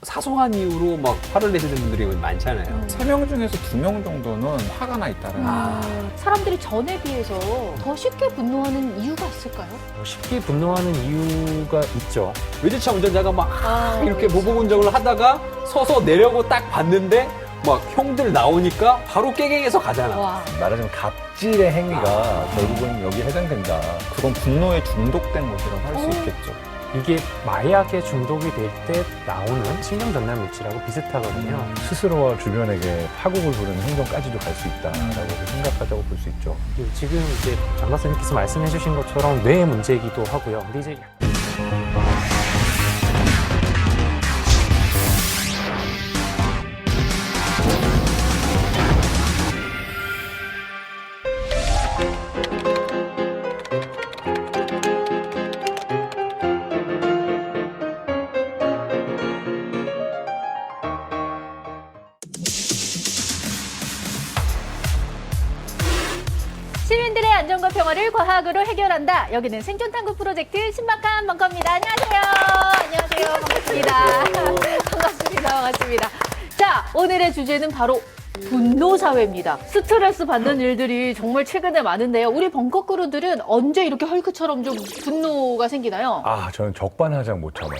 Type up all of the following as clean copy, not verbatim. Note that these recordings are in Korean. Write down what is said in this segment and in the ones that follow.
사소한 이유로 막 화를 내시는 분들이 많잖아요. 3명 중에서 2명 정도는 화가 나 있다는 사람들이 전에 비해서 더 쉽게 분노하는 이유가 있을까요? 쉽게 분노하는 이유가 있죠. 외제차 운전자가 막 이렇게 보복 운전을 하다가 서서 내려고 딱 봤는데 막 형들 나오니까 바로 깨갱해서 가잖아. 와. 말하자면 갑질의 행위가 결국은 여기에 해당된다. 그건 분노에 중독된 것이라고 할 수 있겠죠. 이게 마약에 중독이 될 때 나오는 신경전달 물질하고 비슷하거든요. 스스로와 주변에게 파국을 부르는 행동까지도 갈 수 있다라고 생각하자고 볼 수 있죠. 그리고 지금 이제 장 박사님께서 말씀해 주신 것처럼 뇌 문제이기도 하고요. 근데 이제 시민들의 안전과 평화를 과학으로 해결한다. 여기는 생존탐구 프로젝트 신박한 벙커입니다. 안녕하세요. 반갑습니다. 반갑습니다. 자, 오늘의 주제는 바로 분노 사회입니다. 스트레스 받는 일들이 정말 최근에 많은데요. 우리 벙커 크루들은 언제 이렇게 헐크처럼 좀 분노가 생기나요? 아, 저는 적반하장 못 참아요.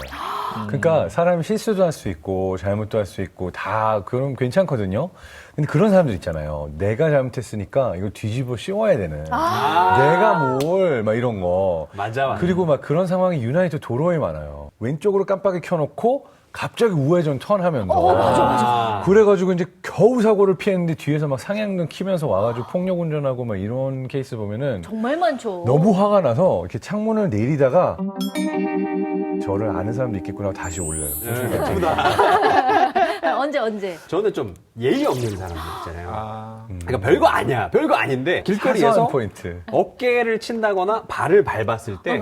그러니까 사람이 실수도 할 수 있고 잘못도 할 수 있고 다 그럼 괜찮거든요. 근데 그런 사람들 있잖아요. 내가 잘못했으니까 이거 뒤집어 씌워야 되는. 내가 뭘 막 이런 거. 맞아. 그리고 막 그런 상황이 유난히 도로에 많아요. 왼쪽으로 깜빡이 켜놓고 갑자기 우회전 턴하면서. 맞아. 그래가지고 이제 겨우 사고를 피했는데 뒤에서 막 상향등 키면서 와가지고 폭력 운전하고 막 이런 케이스 보면은 정말 많죠. 너무 화가 나서 이렇게 창문을 내리다가 저를 아는 사람도 있겠구나 하고 다시 올려요. 언제? 저는 좀 예의 없는 사람들 있잖아요. 아, 그러니까 별거 아니야. 별거 아닌데 길거리에서 사소한 포인트. 어깨를 친다거나 발을 밟았을 때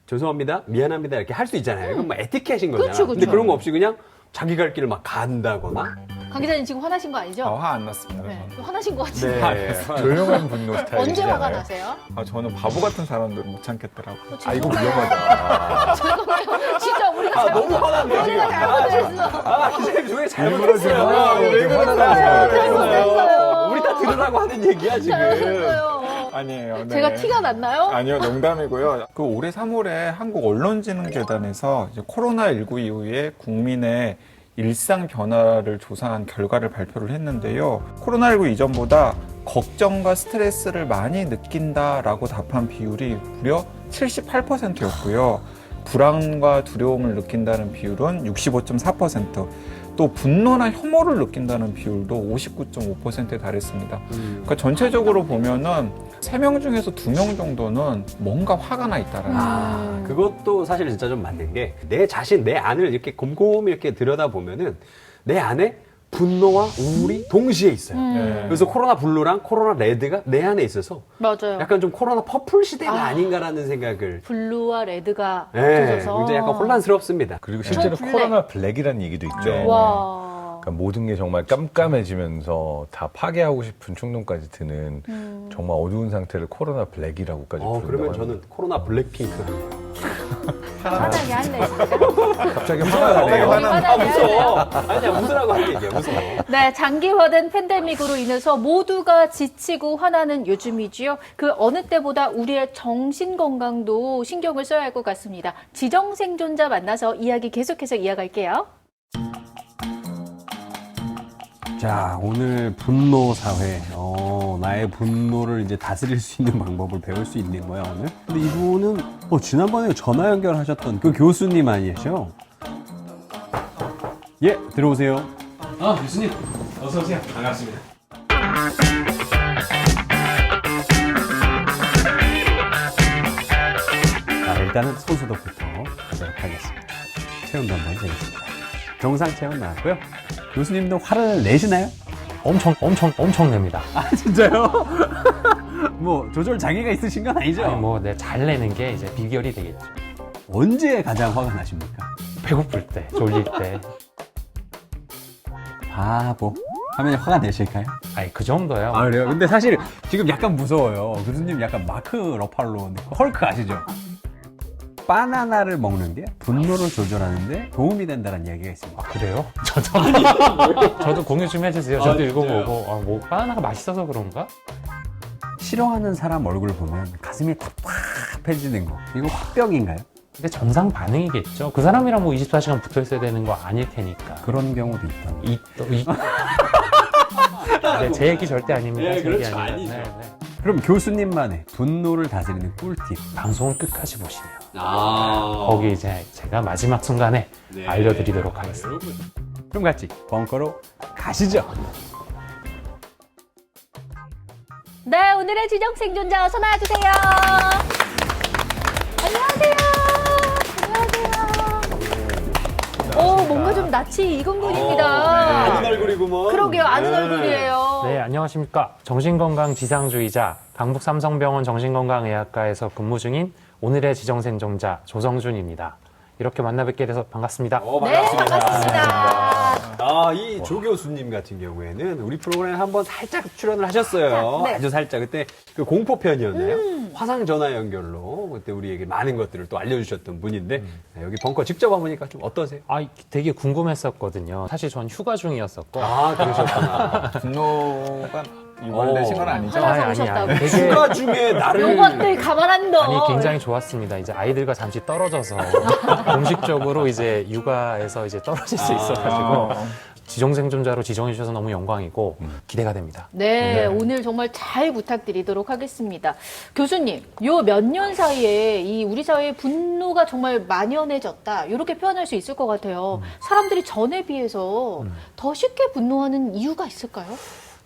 죄송합니다, 미안합니다 이렇게 할 수 있잖아요. 이건 뭐 에티켓인 거잖아. 그쵸. 근데 그런 거 없이 그냥 자기 갈 길을 막 간다거나. 강 기자님 지금 화나신 거 아니죠? 화 안 났습니다. 네. 저는. 화나신 것 같은데. 조용한 분노 스타일. 언제 화가 나세요? 저는 바보 같은 사람들을 못 참겠더라고요. 아, 이거 위험하다. 죄송해요. 진짜 우리가 너무 화났네 지금. 잘못했어. 기자님 왜 일부러 지금 잘못했어요? 왜 잘못했어요. 우리 다 들으라고 하는 얘기야 지금. 잘못했어요. 아니에요. 네. 제가 티가 났나요? 아니요, 농담이고요. 그 올해 3월에 한국언론진흥재단에서 이제 코로나19 이후에 국민의 일상 변화를 조사한 결과를 발표를 했는데요. 코로나19 이전보다 걱정과 스트레스를 많이 느낀다라고 답한 비율이 무려 78%였고요. 불안과 두려움을 느낀다는 비율은 65.4%, 또 분노나 혐오를 느낀다는 비율도 59.5%에 달했습니다. 그러니까 전체적으로 보면은 3명 중에서 2명 정도는 뭔가 화가 나 있다라는 그것도 사실 진짜 좀 맞는 게 내 자신, 내 안을 이렇게 곰곰이 이렇게 들여다보면은 내 안에 분노와 우울이 동시에 있어요. 네. 그래서 코로나 블루랑 코로나 레드가 내 안에 있어서 맞아요. 약간 좀 코로나 퍼플 시대가 아닌가라는 생각을 블루와 레드가 네, 합쳐져서 굉장히 약간 혼란스럽습니다. 그리고 실제로 블랙. 코로나 블랙이라는 얘기도 있죠. 네. 와. 그러니까 모든 게 정말 깜깜해지면서 다 파괴하고 싶은 충동까지 드는 정말 어두운 상태를 코로나 블랙이라고까지 부른다고 그러면 합니다. 저는 코로나 블랙핑크. 화나게 할래. 갑자기 화가 나네요. 화나게 무서워. 할래요. 아니야, 웃으라고 한 얘기야, 무서워. 네, 장기화된 팬데믹으로 인해서 모두가 지치고 화나는 요즘이지요. 그 어느 때보다 우리의 정신 건강도 신경을 써야 할 것 같습니다. 지정 생존자 만나서 이야기 계속해서 이어갈게요. 자, 오늘 분노 사회. 나의 분노를 이제 다스릴 수 있는 방법을 배울 수 있는 거야, 오늘. 근데 이분은 지난번에 전화 연결하셨던 그 교수님 아니시죠? 예, 들어오세요. 교수님. 어서오세요. 반갑습니다. 자, 일단은 손소독부터 하도록 하겠습니다. 체온도 한번 재겠습니다. 정상 체온 나왔고요. 교수님도 화를 내시나요? 엄청 냅니다. 진짜요? 뭐 조절 장애가 있으신 건 아니죠? 아니, 뭐, 잘 내는 게 이제 비결이 되겠죠. 언제 가장 화가 나십니까? 배고플 때, 졸릴 때. 바보 하면 화가 내실까요? 아니, 그 정도요. 그래요? 근데 사실 지금 약간 무서워요. 교수님 약간 마크 러팔로 헐크 아시죠? 바나나를 먹는 게 분노를 조절하는데 도움이 된다는 이야기가 있습니다. 그래요? 저도 공유 좀 해주세요. 저도 읽어보고 뭐 바나나가 맛있어서 그런가? 싫어하는 사람 얼굴 보면 가슴이 답답해지는 거. 이거 화병인가요? 근데 정상 반응이겠죠. 그 사람이랑 뭐 24시간 붙어 있어야 되는 거 아닐 테니까. 그런 경우도 있다. 네, 제 얘기 절대 아닙니다. 네, 제 그렇죠. 얘기 아닙니다. 아니죠. 네, 네. 그럼 교수님만의 분노를 다스리는 꿀팁. 방송을 끝까지 보시면 거기 이제 제가 마지막 순간에 알려드리도록 하겠습니다. 그럼 같이 벙커로 가시죠. 네, 오늘의 지정 생존자 어서 나와주세요. 안녕하세요. 안녕하세요. 뭔가 좀 낯이 익은 분입니다. 아는 얼굴이구먼. 그러게요, 아는 얼굴이에요. 네, 안녕하십니까. 정신건강 지상주의자 강북삼성병원 정신건강의학과에서 근무 중인 오늘의 지정생존자 조성준입니다. 이렇게 만나 뵙게 돼서 반갑습니다. 네, 반갑습니다. 이 조 교수님 같은 경우에는 우리 프로그램에 한번 살짝 출연을 하셨어요. 네. 아주 살짝. 그때 그 공포편이었나요? 화상 전화 연결로 그때 우리에게 많은 것들을 또 알려주셨던 분인데 여기 벙커 직접 와보니까 좀 어떠세요? 되게 궁금했었거든요. 사실 전 휴가 중이었었고. 그러셨구나. 분노가 유발되신 건 아니죠? 화나서 오셨다고. 되게 휴가 중에 나를 요것들 가만 안 둬. 아니 굉장히 좋았습니다. 이제 아이들과 잠시 떨어져서 공식적으로 이제 육아에서 이제 떨어질 수 있어가지고 지정생존자로 지정해 주셔서 너무 영광이고 기대가 됩니다. 네, 오늘 정말 잘 부탁드리도록 하겠습니다. 교수님, 요 몇 년 사이에 이 우리 사회의 분노가 정말 만연해졌다. 이렇게 표현할 수 있을 것 같아요. 사람들이 전에 비해서 더 쉽게 분노하는 이유가 있을까요?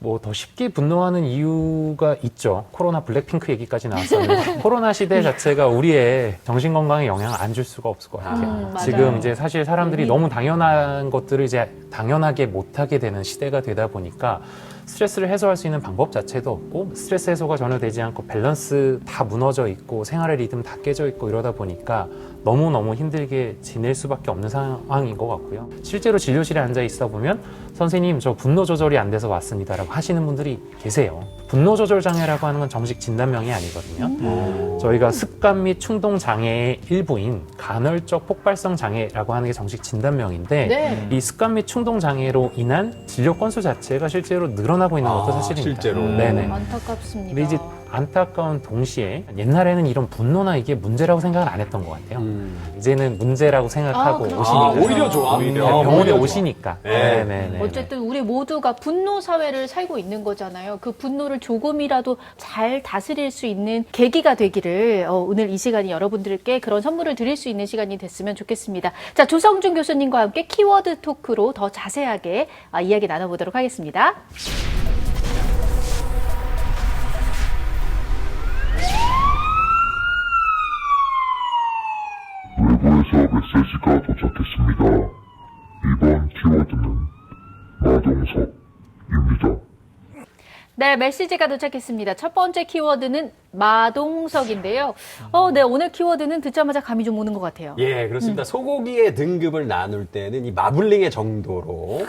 뭐 더 쉽게 분노하는 이유가 있죠. 코로나 블랙핑크 얘기까지 나왔었는데 코로나 시대 자체가 우리의 정신건강에 영향을 안 줄 수가 없을 것 같아요. 맞아요. 지금 이제 사실 사람들이 너무 당연한 것들을 이제 당연하게 못하게 되는 시대가 되다 보니까 스트레스를 해소할 수 있는 방법 자체도 없고 스트레스 해소가 전혀 되지 않고 밸런스 다 무너져 있고 생활의 리듬 다 깨져 있고 이러다 보니까 너무너무 힘들게 지낼 수밖에 없는 상황인 것 같고요. 실제로 진료실에 앉아 있어 보면 선생님 저 분노 조절이 안 돼서 왔습니다라고 하시는 분들이 계세요. 분노 조절 장애라고 하는 건 정식 진단명이 아니거든요. 저희가 습관 및 충동 장애의 일부인 간헐적 폭발성 장애라고 하는 게 정식 진단명인데 네. 이 습관 및 충동 장애로 인한 진료 건수 자체가 실제로 늘어나고 있는 것도 사실입니다. 실제로. 네네. 안타깝습니다. 근데 이제 안타까운 동시에 옛날에는 이런 분노나 이게 문제라고 생각을 안 했던 것 같아요. 이제는 문제라고 생각하고 그렇죠. 오시니까 오히려 좋아. 네, 병원에 오히려 오시니까. 네. 네네네. 어쨌든 우리 모두가 분노 사회를 살고 있는 거잖아요. 그 분노를 조금이라도 잘 다스릴 수 있는 계기가 되기를 오늘 이 시간이 여러분들께 그런 선물을 드릴 수 있는 시간이 됐으면 좋겠습니다. 자, 조성준 교수님과 함께 키워드 토크로 더 자세하게 이야기 나눠보도록 하겠습니다. 외부에서 메시지가 도착했습니다. 이번 키워드는 마동석입니다. 네, 메시지가 도착했습니다. 첫 번째 키워드는 마동석인데요. 네, 오늘 키워드는 듣자마자 감이 좀 오는 것 같아요. 예, 그렇습니다. 소고기의 등급을 나눌 때는 이 마블링의 정도로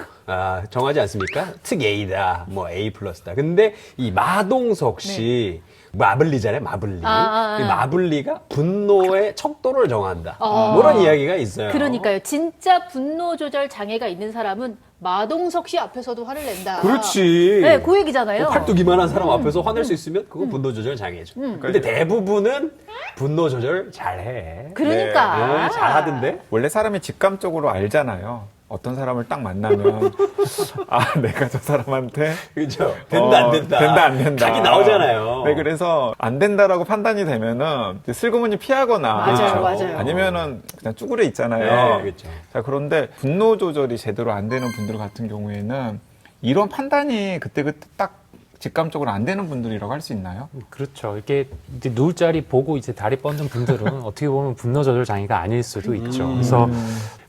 정하지 않습니까? 특 A다, 뭐 A 플러스다. 근데 이 마동석 씨 마블리잖아요, 마블리. 이 마블리가 분노의 척도를 정한다. 뭐 이런 이야기가 있어요. 그러니까요. 진짜 분노 조절 장애가 있는 사람은 마동석 씨 앞에서도 화를 낸다. 그렇지. 네, 그 얘기잖아요. 팔뚝이만한 사람 앞에서 화낼 수 있으면 그건 분노 조절 장애죠. 근데 대부분은 분노 조절 잘해. 그러니까. 잘하던데? 원래 사람이 직감적으로 알잖아요. 어떤 사람을 딱 만나면 내가 저 사람한테 그죠? 된다, 안 된다. 된다 안 된다. 각이 나오잖아요. 네, 그래서 안 된다라고 판단이 되면은 슬그머니 피하거나 맞아요. 아니면은 그냥 쭈그려 있잖아요. 네, 그렇죠. 자, 그런데 분노 조절이 제대로 안 되는 분들 같은 경우에는 이런 판단이 그때그때 딱 직감적으로 안 되는 분들이라고 할 수 있나요? 그렇죠. 이렇게 이제 누울 자리 보고 이제 다리 뻗는 분들은 어떻게 보면 분노 조절 장애가 아닐 수도 있죠. 그래서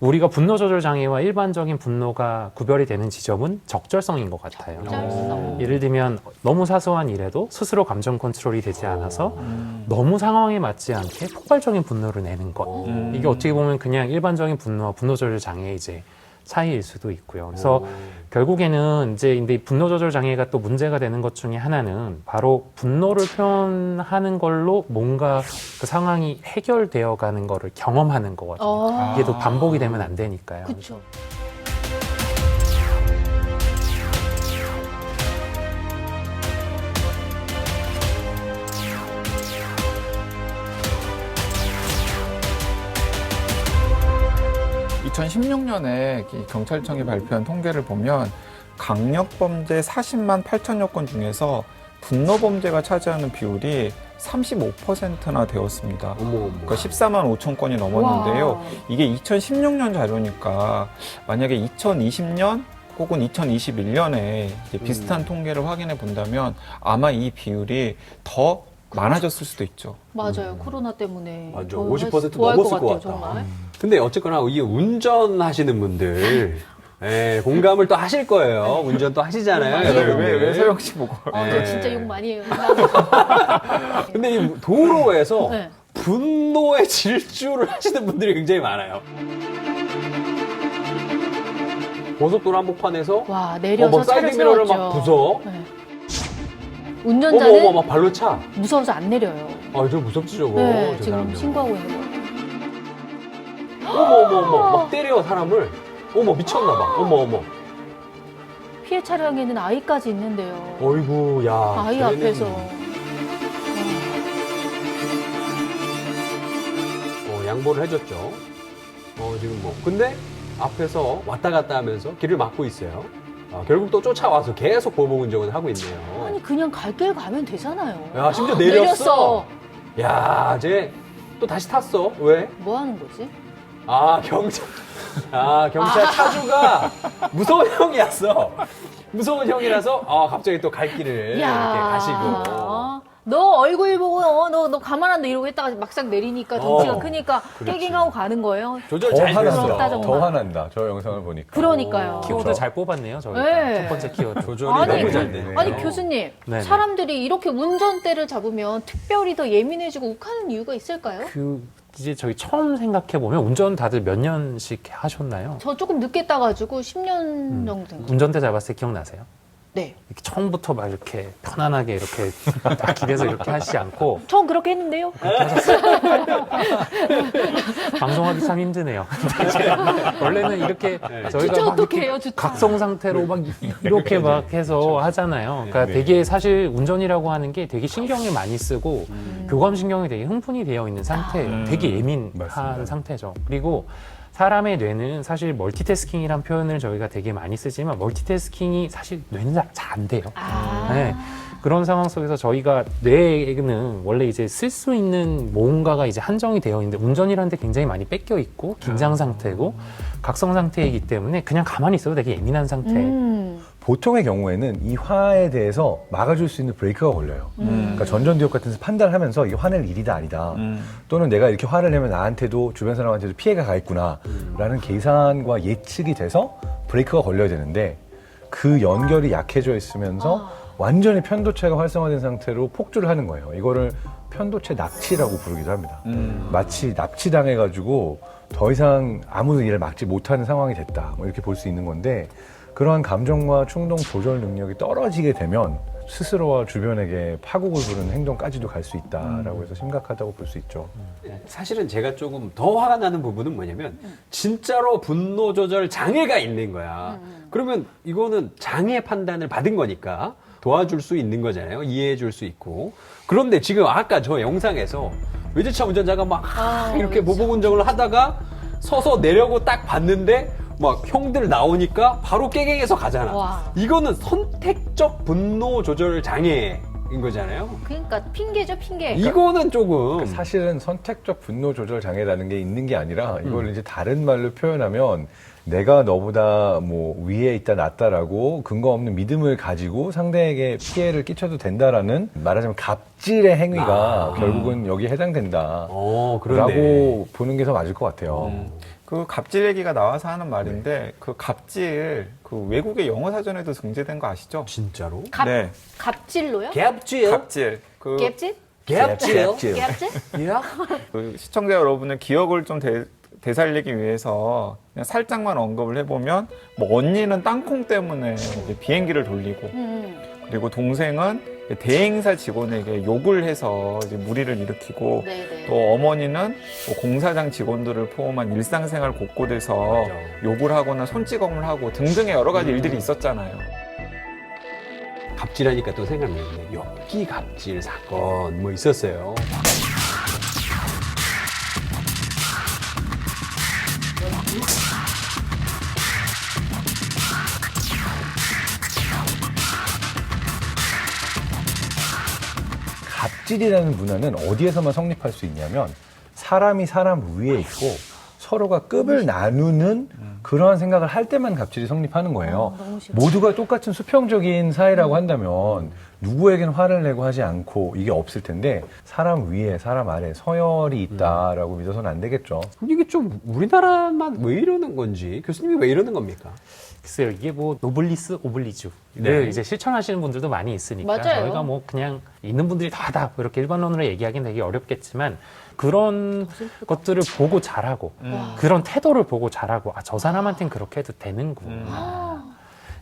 우리가 분노 조절 장애와 일반적인 분노가 구별이 되는 지점은 적절성인 것 같아요. 적절성. 예를 들면 너무 사소한 일에도 스스로 감정 컨트롤이 되지 않아서 너무 상황에 맞지 않게 폭발적인 분노를 내는 것. 이게 어떻게 보면 그냥 일반적인 분노와 분노 조절 장애의 이제 차이일 수도 있고요. 그래서 결국에는 이제 근데 분노 조절 장애가 또 문제가 되는 것 중에 하나는 바로 분노를 표현하는 걸로 뭔가 그 상황이 해결되어 가는 거를 경험하는 거거든요. 이게 또 반복이 되면 안 되니까요. 그렇죠. 이 2016년에 경찰청이 발표한 통계를 보면 강력범죄 40만 8천여 건 중에서 분노범죄가 차지하는 비율이 35%나 되었습니다. 그러니까 14만 5천 건이 넘었는데요. 와. 이게 2016년 자료니까 만약에 2020년 혹은 2021년에 비슷한 통계를 확인해 본다면 아마 이 비율이 더 많아졌을 수도 있죠. 맞아요. 코로나 때문에. 맞아. 더 50% 좋아할 넘었을 것 같아요, 같다. 정말. 근데 어쨌거나 이 운전하시는 분들 예, 공감을 또 하실 거예요. 운전 또 하시잖아요. 많이 여러분들. 왜 소영 씨 보고? 저 진짜 욕 많이 해요. 근데 이 도로에서 네. 분노의 질주를 하시는 분들이 굉장히 많아요. 고속도로 한복판에서 와, 내려서 막 차를 사이드 미러를 세웠죠. 막 부숴. 네. 어머 운전자는 막 발로 차. 무서워서 안 내려요. 아, 저 무섭지 저거. 네, 저 지금 사람들. 신고하고 있는 거. 어머 막 때려 사람을. 어머 미쳤나 봐. 어머. 피해 차량에는 아이까지 있는데요. 어이구 야. 아이 쟤네는 앞에서. 양보를 해줬죠. 지금 뭐. 근데 앞에서 왔다 갔다 하면서 길을 막고 있어요. 결국 또 쫓아와서 계속 보복 운전을 하고 있네요. 아니 그냥 갈 길 가면 되잖아요. 야, 심지어 내렸어. 야, 쟤 또 다시 탔어. 왜? 뭐 하는 거지? 경찰 차주가 무서운 형이었어. 무서운 형이라서 갑자기 또 갈 길을 이렇게 가시고. 너 얼굴 보고 너 가만 안 둬 이러고 있다가 막상 내리니까 덩치가 크니까 그렇지. 깨갱하고 가는 거예요. 조절 더 잘 화난다. 부럽다, 됐어. 정말. 더 화난다. 저 영상을 보니까. 그러니까요. 키워드 그렇죠. 잘 뽑았네요, 저희가. 네. 첫 번째 키워드. 조절이 아니, 너무 잘 되네. 아니 교수님, 네네. 사람들이 이렇게 운전대를 잡으면 특별히 더 예민해지고 욱하는 이유가 있을까요? 이제 저희 처음 생각해 보면 운전 다들 몇 년씩 하셨나요? 저 조금 늦게 따가지고 10년 정도 된 거예요. 운전대 잡았을 때 기억나세요? 네. 이렇게 처음부터 막 이렇게 편안하게 이렇게 딱 길에서 이렇게 하시지 않고 전 그렇게 했는데요. 방송하기 참 힘드네요. 원래는 이렇게 저희가 주차 막 어떻게 이렇게 해요, 주차? 각성 상태로 막 이렇게 막 해서 하잖아요. 그러니까 되게 사실 운전이라고 하는 게 되게 신경을 많이 쓰고 교감신경이 되게 흥분이 되어 있는 상태예요. 되게 예민한 맞습니다. 상태죠. 그리고 사람의 뇌는 사실 멀티태스킹이란 표현을 저희가 되게 많이 쓰지만 멀티태스킹이 사실 뇌는 잘 안 돼요. 네. 그런 상황 속에서 저희가 뇌는 원래 이제 쓸 수 있는 뭔가가 이제 한정이 되어 있는데 운전이라는 데 굉장히 많이 뺏겨 있고 긴장 상태고 각성 상태이기 때문에 그냥 가만히 있어도 되게 예민한 상태. 보통의 경우에는 이 화에 대해서 막아줄 수 있는 브레이크가 걸려요. 그러니까 전전두엽 같은 데서 판단을 하면서 이게 화낼 일이다 아니다. 또는 내가 이렇게 화를 내면 나한테도 주변 사람한테도 피해가 가겠구나 라는 계산과 예측이 돼서 브레이크가 걸려야 되는데 그 연결이 약해져 있으면서 완전히 편도체가 활성화된 상태로 폭주를 하는 거예요. 이거를 편도체 납치라고 부르기도 합니다. 마치 납치당해가지고 더 이상 아무 일을 막지 못하는 상황이 됐다. 뭐 이렇게 볼 수 있는 건데 그러한 감정과 충동 조절 능력이 떨어지게 되면 스스로와 주변에게 파국을 부르는 행동까지도 갈 수 있다라고 해서 심각하다고 볼 수 있죠. 사실은 제가 조금 더 화가 나는 부분은 뭐냐면 진짜로 분노 조절 장애가 있는 거야. 그러면 이거는 장애 판단을 받은 거니까 도와줄 수 있는 거잖아요. 이해해 줄 수 있고. 그런데 지금 아까 저 영상에서 외제차 운전자가 막 이렇게 보복 운전을 하다가 서서 내려고 딱 봤는데 막 형들 나오니까 바로 깨갱해서 가잖아. 와. 이거는 선택적 분노 조절 장애인 거잖아요. 그러니까 핑계죠, 핑계. 이거는 조금 사실은 선택적 분노 조절 장애라는 게 있는 게 아니라 이걸 이제 다른 말로 표현하면 내가 너보다 뭐 위에 있다 낫다라고 근거 없는 믿음을 가지고 상대에게 피해를 끼쳐도 된다라는 말하자면 갑질의 행위가 결국은 여기에 해당된다. 그러네. 라고 보는 게 더 맞을 것 같아요. 그 갑질 얘기가 나와서 하는 말인데 그 갑질 그 외국의 영어 사전에도 등재된 거 아시죠? 진짜로? 네. 갑질로요? 갭질? 갑질. 그 갭질? 갭질? 갭질? 야? 그 시청자 여러분의 기억을 좀 되살리기 위해서 그냥 살짝만 언급을 해보면 뭐 언니는 땅콩 때문에 이제 비행기를 돌리고 그리고 동생은 대행사 직원에게 욕을 해서 이제 무리를 일으키고 네네. 또 어머니는 뭐 공사장 직원들을 포함한 일상생활 곳곳에서 욕을 하거나 손찌검을 하고 등등의 여러 가지 일들이 있었잖아요. 갑질하니까 또 생각나는데 엽기 갑질 사건 뭐 있었어요. 갑질이라는 문화는 어디에서만 성립할 수 있냐면 사람이 사람 위에 있고 서로가 급을 나누는 그러한 생각을 할 때만 갑질이 성립하는 거예요. 너무 싫어. 모두가 똑같은 수평적인 사회라고 한다면 누구에겐 화를 내고 하지 않고 이게 없을 텐데 사람 위에 사람 아래 서열이 있다라고 믿어서는 안 되겠죠. 근데 이게 좀 우리나라만 왜 이러는 건지 교수님이 왜 이러는 겁니까? 글쎄요, 이게 뭐 노블리스 오블리주를 네. 이제 실천하시는 분들도 많이 있으니까 맞아요. 저희가 뭐 그냥 있는 분들이 다다 이렇게 일반론으로 얘기하기는 되게 어렵겠지만 그런 것들을 보고 자라고 그런 태도를 보고 자라고 아, 저 사람한테는 그렇게 해도 되는구나.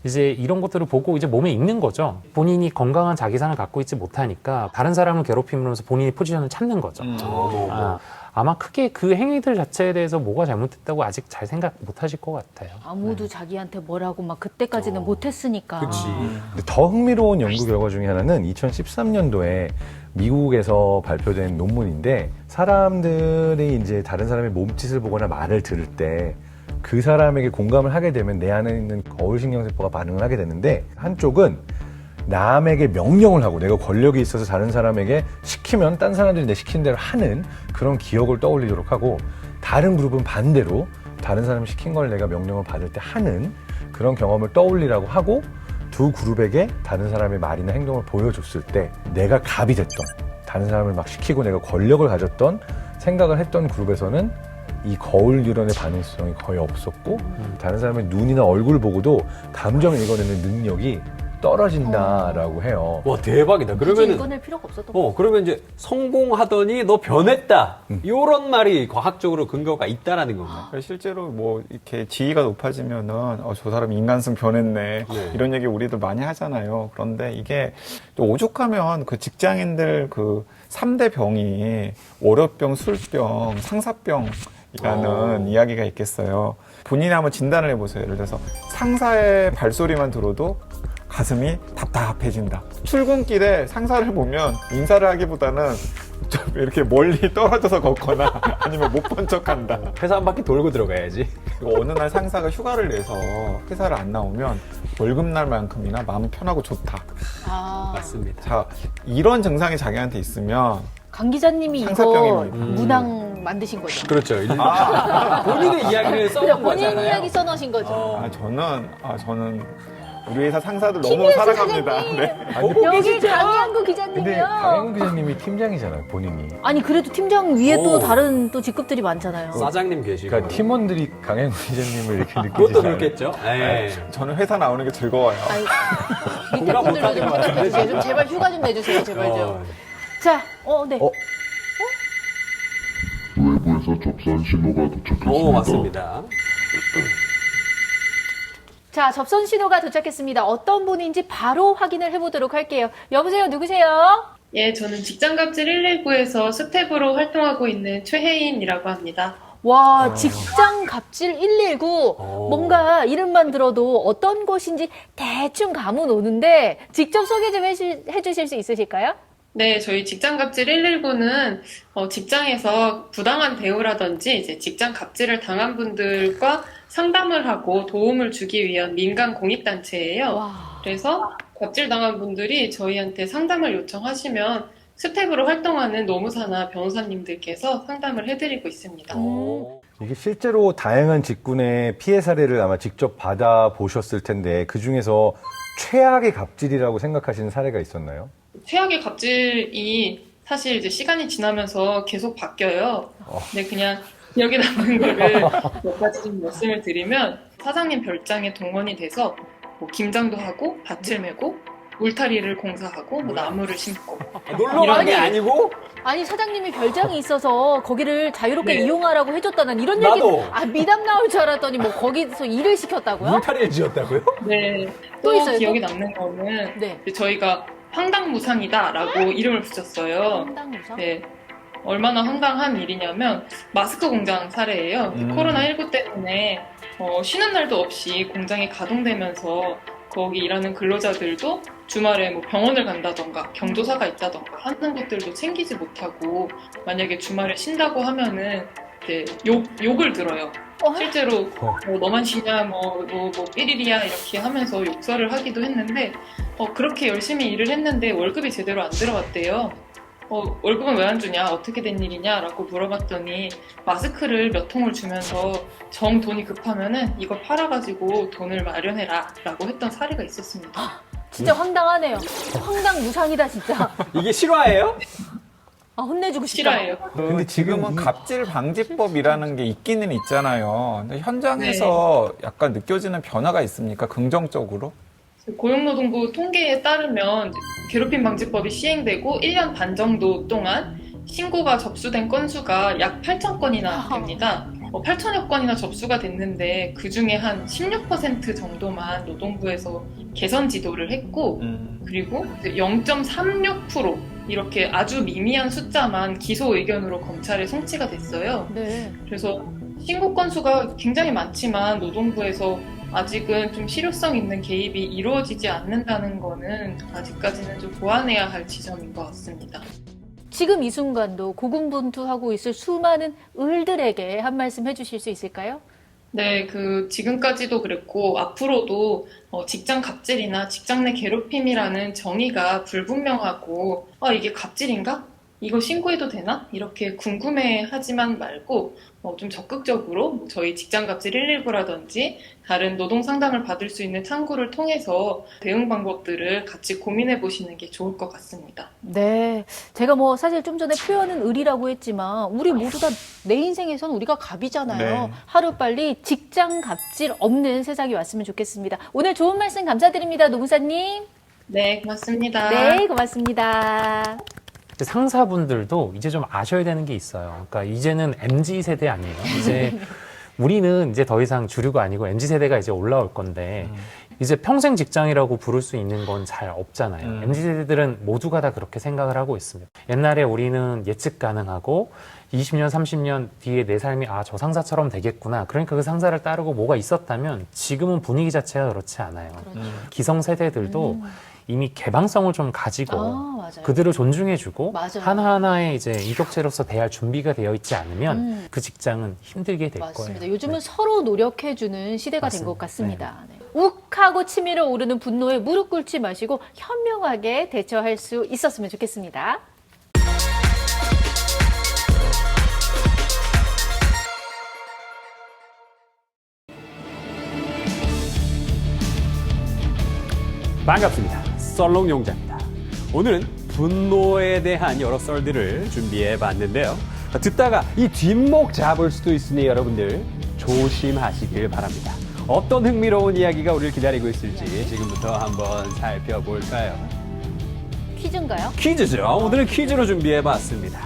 이제 이런 것들을 보고 이제 몸에 익는 거죠. 본인이 건강한 자기상을 갖고 있지 못하니까 다른 사람을 괴롭히면서 본인의 포지션을 찾는 거죠. 아마 크게 그 행위들 자체에 대해서 뭐가 잘못됐다고 아직 잘 생각 못 하실 것 같아요. 아무도 자기한테 뭐라고 막 그때까지는 못했으니까. 그렇지. 근데 더 흥미로운 연구 결과 중에 하나는 2013년도에 미국에서 발표된 논문인데 사람들이 이제 다른 사람의 몸짓을 보거나 말을 들을 때 그 사람에게 공감을 하게 되면 내 안에 있는 거울신경세포가 반응을 하게 되는데 한쪽은 남에게 명령을 하고 내가 권력이 있어서 다른 사람에게 시키면 딴 사람들이 내 시킨 대로 하는 그런 기억을 떠올리도록 하고 다른 그룹은 반대로 다른 사람이 시킨 걸 내가 명령을 받을 때 하는 그런 경험을 떠올리라고 하고 두 그룹에게 다른 사람의 말이나 행동을 보여줬을 때 내가 갑이 됐던 다른 사람을 막 시키고 내가 권력을 가졌던 생각을 했던 그룹에서는 이 거울 뉴런의 반응성이 거의 없었고 다른 사람의 눈이나 얼굴 보고도 감정을 읽어내는 능력이 떨어진다라고 해요. 와 대박이다. 굳이 그러면은 읽어낼 필요가 없었던 그러면 이제 성공하더니 너 변했다. 이런 말이 과학적으로 근거가 있다라는 건가요? 실제로 뭐 이렇게 지위가 높아지면은 저 사람 인간성 변했네 이런 얘기 우리들 많이 하잖아요. 그런데 이게 또 오죽하면 그 직장인들 그 3대 병이 월요병, 술병, 상사병이라는 이야기가 있겠어요. 본인이 한번 진단을 해보세요. 예를 들어서 상사의 발소리만 들어도 가슴이 답답해진다. 출근길에 상사를 보면 인사를 하기보다는 좀 이렇게 멀리 떨어져서 걷거나 아니면 못 본 척한다. 회사 한 바퀴 돌고 들어가야지. 그리고 어느 날 상사가 휴가를 내서 회사를 안 나오면 월급날만큼이나 마음이 편하고 좋다. 맞습니다. 자, 이런 증상이 자기한테 있으면 강 기자님이 상사병이 이거 뭐 있고. 문항 만드신 거죠. 그렇죠. 본인의 이야기를 써본 본인 거잖아요. 이야기 써놓으신 거죠. 저는 우리 회사 상사들 너무 사랑합니다. 네. 여기 강희한구 근데 기자님이요. 강영구 기자님이 팀장이잖아요, 본인이. 아니 그래도 팀장 위에 또 오. 다른 또 직급들이 많잖아요. 사장님 계시고. 그러니까 팀원들이 강영구 기자님을 이렇게 느끼지 그것도 않아요. 그렇겠죠. 네. 저는 회사 나오는 게 즐거워요. 아니, 밑에 분들도 좀 생각해 주세요. 좀 제발 휴가 좀 내주세요. 제발 좀. 자, 네. 외부에서 접선 신호가 도착했습니다. 맞습니다. 자, 접선 신호가 도착했습니다. 어떤 분인지 바로 확인을 해보도록 할게요. 여보세요, 누구세요? 예, 저는 직장갑질 119에서 스텝으로 활동하고 있는 최혜인이라고 합니다. 와, 직장 갑질 119. 뭔가 이름만 들어도 어떤 곳인지 대충 감은 오는데 직접 소개 좀 해주실 수 있으실까요? 네, 저희 직장갑질 119는 직장에서 부당한 대우라든지 이제 직장 갑질을 당한 분들과 상담을 하고 도움을 주기 위한 민간 공익단체예요. 와. 그래서 갑질 당한 분들이 저희한테 상담을 요청하시면 스텝으로 활동하는 노무사나 변호사님들께서 상담을 해드리고 있습니다. 이게 실제로 다양한 직군의 피해 사례를 아마 직접 받아보셨을 텐데 그 중에서 최악의 갑질이라고 생각하시는 사례가 있었나요? 최악의 갑질이 사실 이제 시간이 지나면서 계속 바뀌어요. 근데 그냥 기억에 남는 거를 몇 가지 좀 말씀을 드리면 사장님 별장에 동원이 돼서 뭐 김장도 하고 밭을 메고 울타리를 공사하고 뭐 나무를 심고 놀러 가는 게 아니고? 아니 사장님이 별장이 있어서 거기를 자유롭게 네. 이용하라고 해줬다는 이런 나도. 얘기 미담 나올 줄 알았더니 뭐 거기서 일을 시켰다고요? 울타리를 지었다고요? 네. 또 또 있어요, 기억에 또? 남는 거는 네. 이제 저희가 황당무상이다라고 이름을 붙였어요. 황당무상? 네. 얼마나 황당한 일이냐면 마스크 공장 사례예요. 코로나19 때문에 쉬는 날도 없이 공장이 가동되면서 거기 일하는 근로자들도 주말에 뭐 병원을 간다던가 경조사가 있다던가 하는 것들도 챙기지 못하고 만약에 주말에 쉰다고 하면은 이제 욕을 들어요. 실제로 너만 쉬냐 뭐 삐리리야 이렇게 하면서 욕설을 하기도 했는데 그렇게 열심히 일을 했는데 월급이 제대로 안 들어왔대요. 월급은 왜 안 주냐 어떻게 된 일이냐라고 물어봤더니 마스크를 몇 통을 주면서 정 돈이 급하면은 이거 팔아가지고 돈을 마련해라 라고 했던 사례가 있었습니다. 진짜 황당하네요. 황당무상이다 진짜. 이게 실화예요? 아, 혼내주고 싶다. 실화예요. 근데 지금은 갑질 방지법이라는 게 있기는 있잖아요. 근데 현장에서 약간 느껴지는 변화가 있습니까? 긍정적으로? 고용노동부 통계에 따르면 괴롭힘 방지법이 시행되고 1년 반 정도 동안 신고가 접수된 건수가 약 8천 건이나 됩니다. 8천여 건이나 접수가 됐는데 그중에 한 16% 정도만 노동부에서 개선 지도를 했고 그리고 0.36% 이렇게 아주 미미한 숫자만 기소 의견으로 검찰에 송치가 됐어요. 네. 그래서 신고 건수가 굉장히 많지만 노동부에서 아직은 좀 실효성 있는 개입이 이루어지지 않는다는 거는 아직까지는 좀 보완해야 할 지점인 것 같습니다. 지금 이 순간도 고군분투하고 있을 수많은 을들에게 한 말씀 해주실 수 있을까요? 네, 지금까지도 그랬고, 앞으로도 직장 갑질이나 직장 내 괴롭힘이라는 정의가 불분명하고, 이게 갑질인가? 이거 신고해도 되나? 이렇게 궁금해 하지만 말고, 좀 적극적으로 저희 직장 갑질 119라든지 다른 노동 상담을 받을 수 있는 창구를 통해서 대응 방법들을 같이 고민해 보시는 게 좋을 것 같습니다. 네. 제가 뭐 사실 좀 전에 표현은 을이라고 했지만 우리 모두 다 내 인생에선 우리가 갑이잖아요. 네. 하루빨리 직장 갑질 없는 세상이 왔으면 좋겠습니다. 오늘 좋은 말씀 감사드립니다. 노무사님. 네, 고맙습니다. 네, 고맙습니다. 상사분들도 이제 좀 아셔야 되는 게 있어요. 그러니까 이제는 MZ 세대 아니에요. 이제 우리는 이제 더 이상 주류가 아니고 MZ 세대가 이제 올라올 건데 이제 평생 직장이라고 부를 수 있는 건 잘 없잖아요. MZ 세대들은 모두가 다 그렇게 생각을 하고 있습니다. 옛날에 우리는 예측 가능하고 20년, 30년 뒤에 내 삶이 저 상사처럼 되겠구나. 그러니까 그 상사를 따르고 뭐가 있었다면 지금은 분위기 자체가 그렇지 않아요. 기성 세대들도 이미 개방성을 좀 가지고 맞아요. 그들을 존중해주고 맞아요. 하나하나의 이제 인격체로서 대할 준비가 되어 있지 않으면 그 직장은 힘들게 될 맞습니다. 거예요. 요즘은 네. 서로 노력해주는 시대가 된 것 맞습니다. 같습니다. 네. 욱하고 치밀어 오르는 분노에 무릎 꿇지 마시고 현명하게 대처할 수 있었으면 좋겠습니다. 반갑습니다. 썰롱 용자입니다. 오늘은 분노에 대한 여러 썰들을 준비해 봤는데요. 듣다가 이 뒷목 잡을 수도 있으니 여러분들 조심하시길 바랍니다. 어떤 흥미로운 이야기가 우리를 기다리고 있을지 지금부터 한번 살펴볼까요? 퀴즈인가요? 퀴즈죠. 오늘은 퀴즈로 준비해 봤습니다.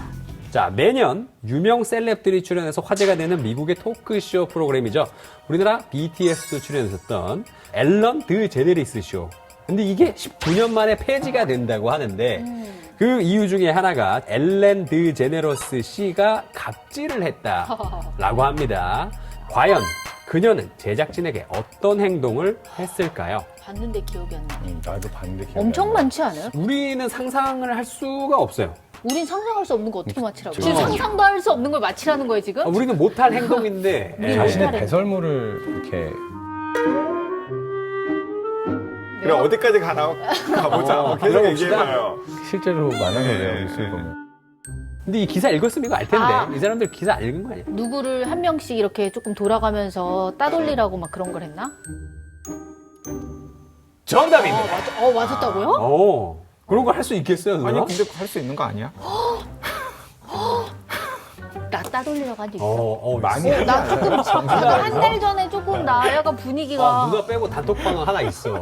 자, 매년 유명 셀럽들이 출연해서 화제가 되는 미국의 토크쇼 프로그램이죠. 우리나라 BTS도 출연했었던 앨런 드제네리스 쇼. 근데 이게 19년 만에 폐지가 된다고 하는데 그 이유 중에 하나가 엘렌 드제네러스 씨가 갑질을 했다라고 합니다. 과연 그녀는 제작진에게 어떤 행동을 했을까요? 봤는데 기억이 안 나네. 나도 봤는데 기억이 엄청 안 나. 많지 않아요? 우리는 상상을 할 수가 없어요. 우린 상상할 수 없는 거 어떻게 맞히라고? 지금 지금 상상도 할 수 없는 걸 맞히라는 거예요, 지금? 우리는 못할 행동인데 우리 자신의 못하는 배설물을 이렇게 그래, 어디까지 가보자. 계속 들어봅시다. 얘기해봐요. 실제로 많은 거예요, 뉴스를 보면. 근데 이 기사 읽었으면 이거 알 텐데 이 사람들 기사 안 읽은 거 아니야? 누구를 한 명씩 이렇게 조금 돌아가면서 따돌리라고 막 그런 걸 했나? 정답입니다. 맞았다고요? 그런 거 할 수 있겠어요, 누나? 아니, 근데 할 수 있는 거 아니야? 나 따돌리라고 한 적 있어? 많이 나 조금 한 달 전에 조금 나 약간 분위기가 누나 빼고 단톡방은 하나 있어.